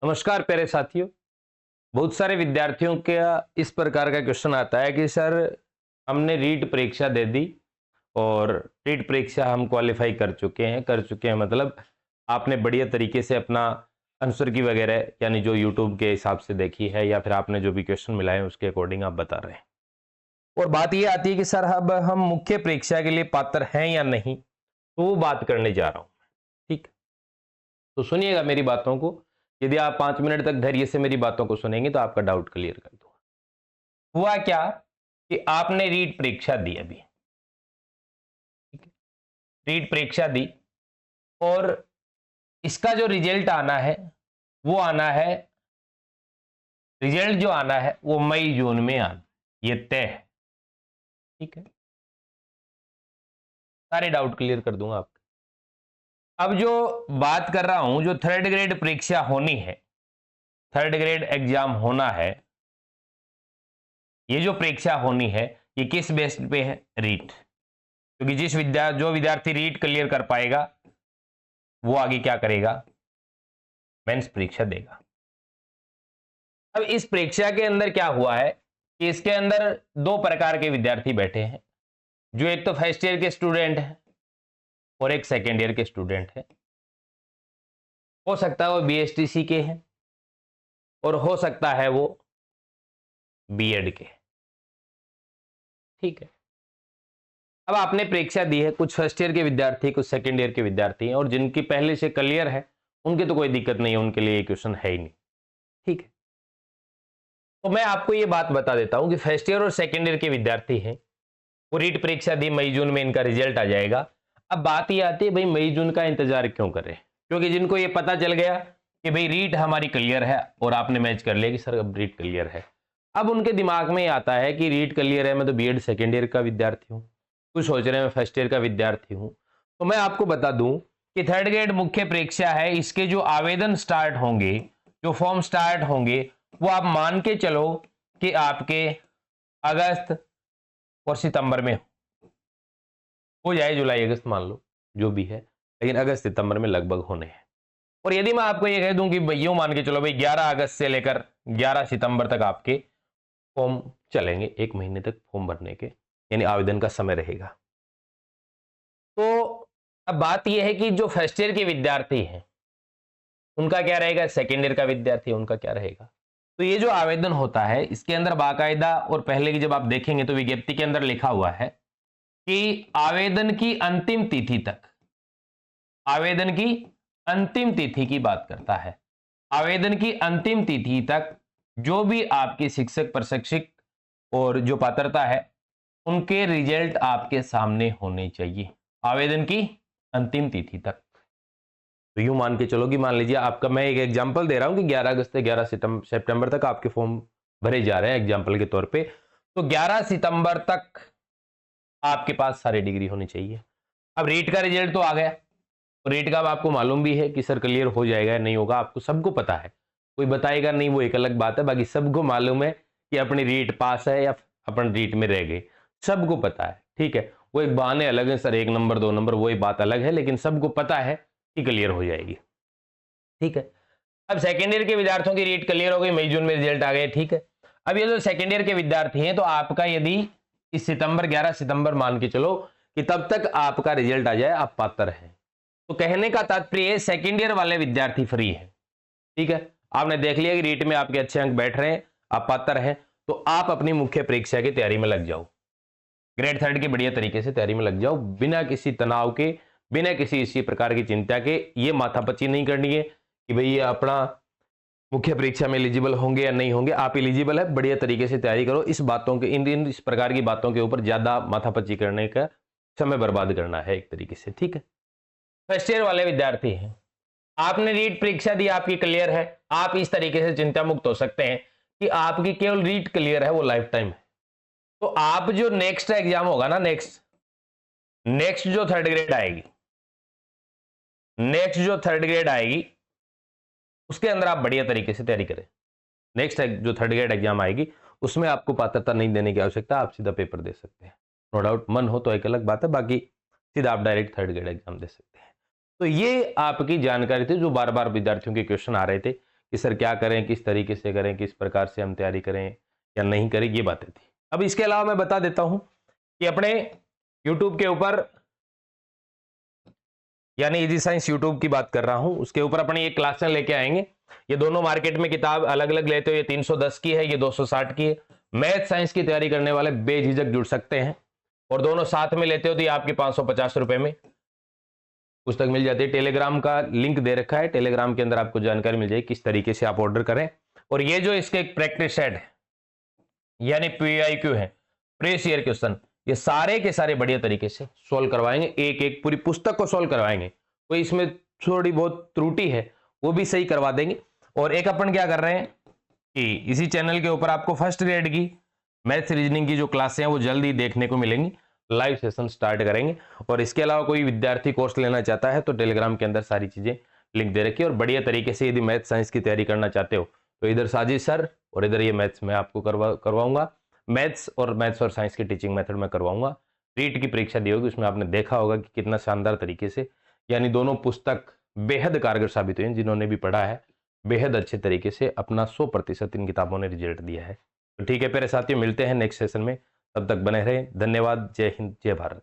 नमस्कार प्यारे साथियों। बहुत सारे विद्यार्थियों का इस प्रकार का क्वेश्चन आता है कि सर हमने रीट परीक्षा दे दी और रीट परीक्षा हम क्वालिफाई कर चुके हैं मतलब आपने बढ़िया तरीके से अपना आंसर की वगैरह यानी जो यूट्यूब के हिसाब से देखी है या फिर आपने जो भी क्वेश्चन मिला है उसके अकॉर्डिंग आप बता रहे हैं। और बात ये आती है कि सर अब हम मुख्य परीक्षा के लिए पात्र हैं या नहीं, तो वो बात करने जा रहा हूं। ठीक, तो सुनिएगा मेरी बातों को। यदि आप 5 मिनट तक धैर्य से मेरी बातों को सुनेंगे तो आपका डाउट क्लियर कर दूंगा। हुआ क्या कि आपने रीट परीक्षा दी अभी, ठीक है, रीट परीक्षा दी और इसका जो रिजल्ट आना है वो आना है, रिजल्ट जो आना है वो मई जून में आना, ये तय है। ठीक है, सारे डाउट क्लियर कर दूंगा आपके। अब जो बात कर रहा हूं, जो थर्ड ग्रेड परीक्षा होनी है, थर्ड ग्रेड एग्जाम होना है, ये जो परीक्षा होनी है ये किस बेस पे है? रीट। क्योंकि जो विद्यार्थी रीट क्लियर कर पाएगा वो आगे क्या करेगा? मेंस परीक्षा देगा। अब इस परीक्षा के अंदर क्या हुआ है कि इसके अंदर दो प्रकार के विद्यार्थी बैठे हैं, जो एक तो फर्स्ट ईयर के स्टूडेंट है और एक सेकेंड ईयर के स्टूडेंट है। हो सकता है वो बीएसटीसी के हैं और हो सकता है वो बीएड के। ठीक है, अब आपने परीक्षा दी है, कुछ फर्स्ट ईयर के विद्यार्थी कुछ सेकेंड ईयर के विद्यार्थी हैं और जिनकी पहले से क्लियर है उनके तो कोई दिक्कत नहीं है, उनके लिए क्वेश्चन है ही नहीं। ठीक है, तो मैं आपको ये बात बता देता हूं कि फर्स्ट ईयर और सेकेंड ईयर के विद्यार्थी हैं, वो रीट परीक्षा दी, मई जून में इनका रिजल्ट आ जाएगा। अब बात ये आती है भाई मई जून का इंतजार क्यों करें? क्योंकि जिनको ये पता चल गया कि भाई रीट हमारी क्लियर है और आपने मैच कर लिया कि सर अब रीट क्लियर है, अब उनके दिमाग में ये आता है कि रीट क्लियर है, मैं तो बीएड सेकेंड ईयर का विद्यार्थी हूँ, कुछ सोच रहे हैं मैं फर्स्ट ईयर का विद्यार्थी हूँ। तो मैं आपको बता दूं कि थर्ड ग्रेड मुख्य परीक्षा है, इसके जो आवेदन स्टार्ट होंगे, जो फॉर्म स्टार्ट होंगे, वो आप मान के चलो कि आपके अगस्त और सितंबर में हो जाए, जुलाई अगस्त मान लो जो भी है, लेकिन अगस्त सितंबर में लगभग होने हैं। और यदि मैं आपको ये कह दूं कि यूं मान के चलो भाई 11 अगस्त से लेकर 11 सितंबर तक आपके फॉर्म चलेंगे, 1 महीने तक फॉर्म भरने के यानी आवेदन का समय रहेगा। तो अब बात यह है कि जो फर्स्ट ईयर के विद्यार्थी हैं उनका क्या रहेगा, सेकेंड ईयर का विद्यार्थी उनका क्या रहेगा। तो ये जो आवेदन होता है इसके अंदर बाकायदा, और पहले की जब आप देखेंगे तो विज्ञप्ति के अंदर लिखा हुआ है कि आवेदन की अंतिम तिथि तक, आवेदन की अंतिम तिथि की बात करता है, आवेदन की अंतिम तिथि तक जो भी आपके शिक्षक प्रशिक्षक और जो पात्रता है उनके रिजल्ट आपके सामने होने चाहिए आवेदन की अंतिम तिथि तक। तो यूं मान के चलो कि मान लीजिए आपका, मैं एक एग्जांपल दे रहा हूं कि 11 अगस्त से 11 सितंबर तक आपके फॉर्म भरे जा रहे हैं एग्जांपल के तौर पे, तो 11 सितंबर तक आपके पास सारी डिग्री होनी चाहिए। अब रीट का रिजल्ट तो आ गया, रेट का अब आपको मालूम भी है कि सर क्लियर हो जाएगा या नहीं होगा, आपको सबको पता है, कोई बताएगा नहीं वो एक अलग बात है, बाकी सबको मालूम है कि अपनी रीट पास है या अपन रीट में रह गए, सबको पता है। ठीक है, वो एक बहाने अलग है सर, 1 नंबर 2 नंबर वो एक बात अलग है, लेकिन सबको पता है कि क्लियर हो जाएगी। ठीक है, अब सेकेंड ईयर के विद्यार्थियों की रीट क्लियर हो गई, मई जून में रिजल्ट आ गए। ठीक है, अब ये जो सेकेंड ईयर के विद्यार्थी हैं तो आपका यदि इस सितंबर 11 सितंबर मान के चलो कि तब तक आपका रिजल्ट आ जाए, आप पात्र हैं, तो कहने का तात्पर्य सेकेंड ईयर वाले विद्यार्थी फ्री है। ठीक है, आपने देख लिया कि रीट में आपके अच्छे अंक बैठ रहे हैं, आप पात्र हैं, तो आप अपनी मुख्य परीक्षा की तैयारी में लग जाओ, ग्रेड थर्ड की बढ़िया तरीके से तैयारी में लग जाओ, बिना किसी तनाव के, बिना किसी इसी प्रकार की चिंता के। ये माथापच्ची नहीं करनी है कि भाई ये अपना मुख्य परीक्षा में एलिजिबल होंगे या नहीं होंगे, आप एलिजिबल है, बढ़िया तरीके से तैयारी करो। इस बातों के इन इस प्रकार की बातों के ऊपर ज्यादा माथापच्ची करने का समय बर्बाद करना है एक तरीके से। ठीक है, फर्स्ट ईयर वाले विद्यार्थी हैं, आपने रीट परीक्षा दी, आपकी क्लियर है, आप इस तरीके से चिंता मुक्त हो सकते हैं कि आपकी केवल रीट क्लियर है, वो लाइफ टाइम है। तो आप जो नेक्स्ट एग्जाम होगा ना, नेक्स्ट नेक्स्ट जो थर्ड ग्रेड आएगी, नेक्स्ट जो थर्ड ग्रेड आएगी उसके अंदर आप बढ़िया तरीके से तैयारी करें। नेक्स्ट जो थर्ड ग्रेड एग्जाम आएगी उसमें आपको पात्रता नहीं देने की आवश्यकता, आप सीधा पेपर दे सकते हैं। नो डाउट मन हो तो एक अलग बात है, बाकी सीधा आप डायरेक्ट थर्ड ग्रेड एग्जाम दे सकते हैं। तो ये आपकी जानकारी थी, जो बार बार विद्यार्थियों के क्वेश्चन आ रहे थे कि सर क्या करें, किस तरीके से करें, किस प्रकार से हम तैयारी करें या नहीं करें, ये बातें थी। अब इसके अलावा मैं बता देता हूं कि अपने YouTube के ऊपर, यानी इजी साइंस यूट्यूब की बात कर रहा हूं, उसके ऊपर अपनी एक क्लासें लेके आएंगे। ये दोनों मार्केट में किताब अलग अलग लेते हो, ये 310 की है, ये 260 की है। मैथ साइंस की तैयारी करने वाले बेझिझक जुड़ सकते हैं, और दोनों साथ में लेते हो तो ये आपके 550 रुपए में पुस्तक मिल जाती है। टेलीग्राम का लिंक दे रखा है, टेलीग्राम के अंदर आपको जानकारी मिल जाएगी किस तरीके से आप ऑर्डर करें। और ये जो इसके एक प्रैक्टिस सेट है, यानी PIQ है, प्रीवियस ईयर क्वेश्चन, ये सारे के सारे बढ़िया तरीके से सोल्व करवाएंगे, एक एक पूरी पुस्तक को सोल्व करवाएंगे। कोई इसमें थोड़ी बहुत त्रुटि है वो भी सही करवा देंगे। और एक अपन क्या कर रहे हैं कि इसी चैनल के ऊपर आपको फर्स्ट ग्रेड की मैथ्स रीजनिंग की जो क्लासें हैं वो जल्दी देखने को मिलेंगी, लाइव सेशन स्टार्ट करेंगे। और इसके अलावा कोई विद्यार्थी कोर्स लेना चाहता है तो टेलीग्राम के अंदर सारी चीजें लिंक दे रखी है। और बढ़िया तरीके से यदि मैथ साइंस की तैयारी करना चाहते हो तो इधर साजिद सर और इधर ये मैथ्स मैं आपको करवाऊंगा। मैथ्स और साइंस की टीचिंग मेथड में करवाऊंगा। रीट की परीक्षा दी होगी, उसमें आपने देखा होगा कि कितना शानदार तरीके से, यानी दोनों पुस्तक बेहद कारगर साबित हुई। जिन्होंने भी पढ़ा है बेहद अच्छे तरीके से अपना 100% इन किताबों ने रिजल्ट दिया है। तो ठीक है प्यारे साथियों, मिलते हैं नेक्स्ट सेशन में, तब तक बने रहें। धन्यवाद। जय हिंद, जय भारत।